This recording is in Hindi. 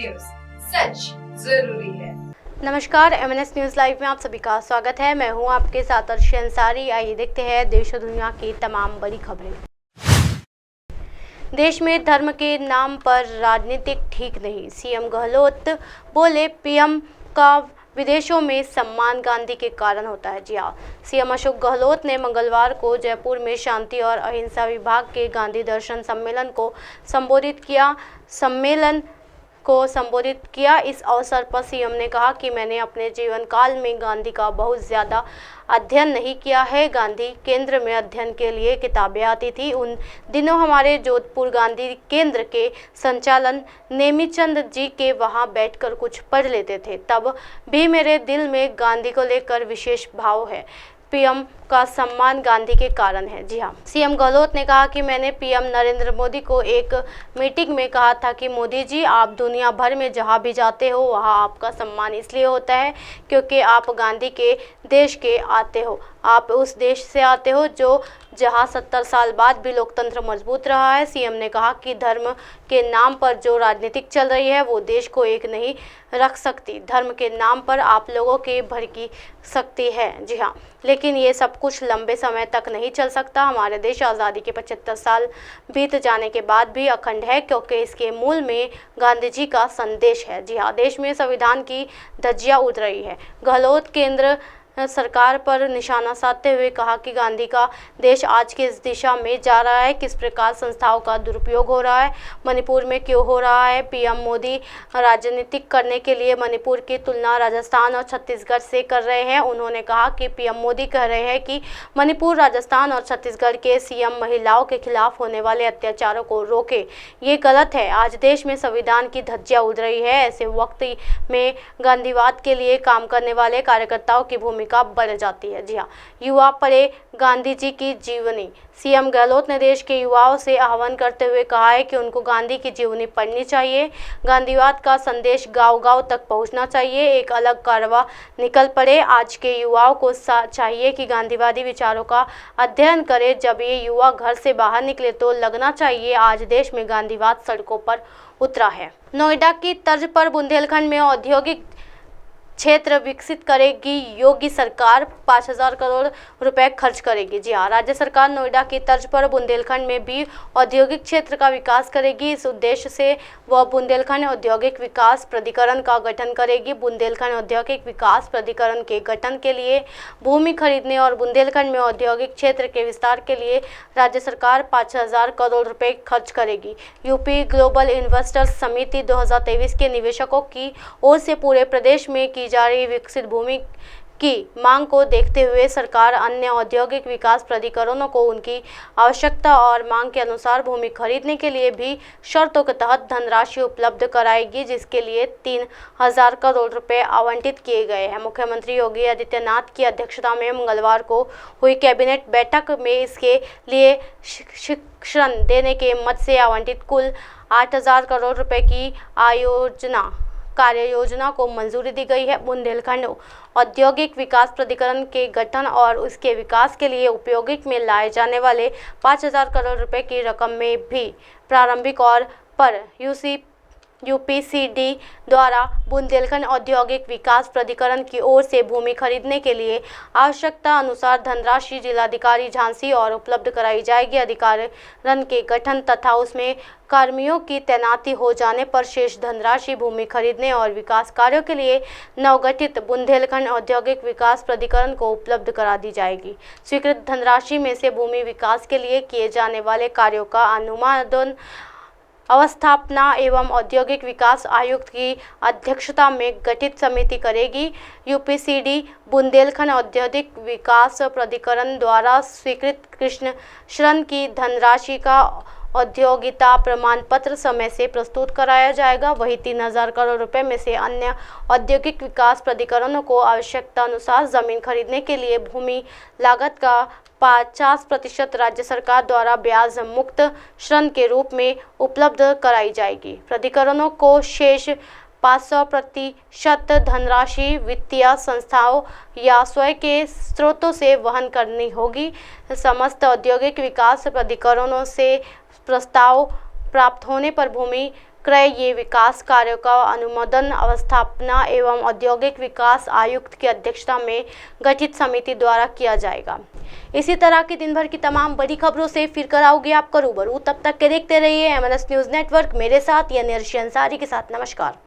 न्यूज, सच जरूरी है। नमस्कार, MNS न्यूज लाइव में आप सभी का स्वागत है। मैं हूं आपके साथ अर्शी अंसारी। आइए देखते हैं देश और दुनिया की तमाम बड़ी खबरें। देश में धर्म के नाम पर राजनीतिक ठीक नहीं, CM गहलोत बोले। PM का विदेशों में सम्मान गांधी के कारण होता है। जी हाँ, CM अशोक गहलोत ने मंगलवार को जयपुर में शांति और अहिंसा विभाग के गांधी दर्शन सम्मेलन को संबोधित किया। इस अवसर पर CM ने कहा कि मैंने अपने जीवन काल में गांधी का बहुत ज़्यादा अध्ययन नहीं किया है। गांधी केंद्र में अध्ययन के लिए किताबें आती थी। उन दिनों हमारे जोधपुर गांधी केंद्र के संचालन नेमीचंद जी के वहां बैठकर कुछ पढ़ लेते थे। तब भी मेरे दिल में गांधी को लेकर विशेष भाव है। PM का सम्मान गांधी के कारण है। जी हाँ, CM गहलोत ने कहा कि मैंने PM नरेंद्र मोदी को एक मीटिंग में कहा था कि मोदी जी, आप दुनिया भर में जहाँ भी जाते हो वहाँ आपका सम्मान इसलिए होता है क्योंकि आप गांधी के देश के आते हो। आप उस देश से आते हो जो जहाँ 70 साल बाद भी लोकतंत्र मजबूत रहा है। CM ने कहा कि धर्म के नाम पर जो राजनीतिक चल रही है वो देश को एक नहीं रख सकती। धर्म के नाम पर आप लोगों के भड़की सकती है। जी हाँ, लेकिन ये सब कुछ लंबे समय तक नहीं चल सकता। हमारे देश आज़ादी के 75 साल बीत जाने के बाद भी अखंड है क्योंकि इसके मूल में गांधी जी का संदेश है। जी हाँ, देश में संविधान की धज्जियां उड़ रही है। गहलोत केंद्र सरकार पर निशाना साधते हुए कहा कि गांधी का देश आज किस दिशा में जा रहा है, किस प्रकार संस्थाओं का दुरुपयोग हो रहा है, मणिपुर में क्यों हो रहा है। PM मोदी राजनीतिक करने के लिए मणिपुर की तुलना राजस्थान और छत्तीसगढ़ से कर रहे हैं। उन्होंने कहा कि PM मोदी कह रहे हैं कि मणिपुर, राजस्थान और छत्तीसगढ़ के CM महिलाओं के खिलाफ होने वाले अत्याचारों को रोके। ये गलत है। आज देश में संविधान की धज्जियां उड़ रही है। ऐसे वक्त में गांधीवाद के लिए काम करने वाले कार्यकर्ताओं की भूमिका बढ़ जाती है। जी हाँ, युवा पढ़े गांधी जी की जीवनी। CM गहलोत ने देश के युवाओं से आह्वान करते हुए कहा है कि उनको गांधी की जीवनी पढ़नी चाहिए। गांधीवाद का संदेश गांव-गांव तक पहुंचना चाहिए। एक अलग कारवां निकल पड़े। आज के युवाओं को चाहिए कि गांधीवादी विचारों का अध्ययन करें। जब ये युवा घर से बाहर निकले तो लगना चाहिए आज देश में गांधीवाद सड़कों पर उतरा है। नोएडा की तर्ज पर बुंदेलखंड में औद्योगिक क्षेत्र विकसित करेगी योगी सरकार। 5,000 करोड़ रुपए खर्च करेगी। जी हाँ, राज्य सरकार नोएडा की तर्ज पर बुंदेलखंड में भी औद्योगिक क्षेत्र का विकास करेगी। इस उद्देश्य से वह बुंदेलखंड औद्योगिक विकास प्राधिकरण का गठन करेगी। बुंदेलखंड औद्योगिक विकास प्राधिकरण के गठन के लिए भूमि खरीदने और बुंदेलखंड में औद्योगिक क्षेत्र के विस्तार के लिए राज्य सरकार 5,000 करोड़ रुपए खर्च करेगी। यूपी ग्लोबल इन्वेस्टर्स समिति 2023 के निवेशकों की ओर से पूरे प्रदेश में की जा रही विकसित भूमि की मांग को देखते हुए सरकार अन्य औद्योगिक विकास प्राधिकरणों को उनकी आवश्यकता और मांग के अनुसार भूमि खरीदने के लिए भी शर्तों के तहत धनराशि उपलब्ध कराएगी, जिसके लिए 3,000 करोड़ रुपए आवंटित किए गए हैं। मुख्यमंत्री योगी आदित्यनाथ की अध्यक्षता में मंगलवार को हुई कैबिनेट बैठक में इसके लिए शिक्षण देने के मद से आवंटित कुल 8,000 करोड़ रुपए की कार्य योजना को मंजूरी दी गई है। बुंदेलखंड औद्योगिक विकास प्राधिकरण के गठन और उसके विकास के लिए उपयोग में लाए जाने वाले 5,000 करोड़ रुपए की रकम में भी प्रारंभिक और पर UPCD द्वारा बुंदेलखंड औद्योगिक विकास प्राधिकरण की ओर से भूमि खरीदने के लिए आवश्यकता अनुसार धनराशि जिलाधिकारी झांसी और उपलब्ध कराई जाएगी। अधिकारण के गठन तथा उसमें कर्मियों की तैनाती हो जाने पर शेष धनराशि भूमि खरीदने और विकास कार्यों के लिए नवगठित बुंदेलखंड औद्योगिक विकास प्राधिकरण को उपलब्ध करा दी जाएगी। स्वीकृत धनराशि में से भूमि विकास के लिए किए जाने वाले कार्यों का अनुमोदन अवस्थापना एवं औद्योगिक विकास आयुक्त की अध्यक्षता में गठित समिति करेगी। UPCD बुंदेलखंड औद्योगिक विकास प्राधिकरण द्वारा स्वीकृत कृष्ण शरण की धनराशि का औद्योगिता प्रमाण पत्र समय से प्रस्तुत कराया जाएगा। वही 3,000 करोड़ रुपए में से अन्य औद्योगिक विकास प्राधिकरणों को आवश्यकता अनुसार जमीन खरीदने के लिए भूमि लागत का 50% राज्य सरकार द्वारा ब्याज मुक्त ऋण के रूप में उपलब्ध कराई जाएगी। प्राधिकरणों को शेष 500% धनराशि वित्तीय संस्थाओं या स्वयं के स्रोतों से वहन करनी होगी। समस्त औद्योगिक विकास प्राधिकरणों से प्रस्ताव प्राप्त होने पर भूमि क्रय ये विकास कार्यों का अनुमोदन अवस्थापना एवं औद्योगिक विकास आयुक्त की अध्यक्षता में गठित समिति द्वारा किया जाएगा। इसी तरह की दिन भर की तमाम बड़ी खबरों से फिर कराओगे आपका रूबरू। तब तक के देखते रहिए MNS न्यूज़ नेटवर्क। मेरे साथ यानी अर्शी अंसारी के साथ। नमस्कार।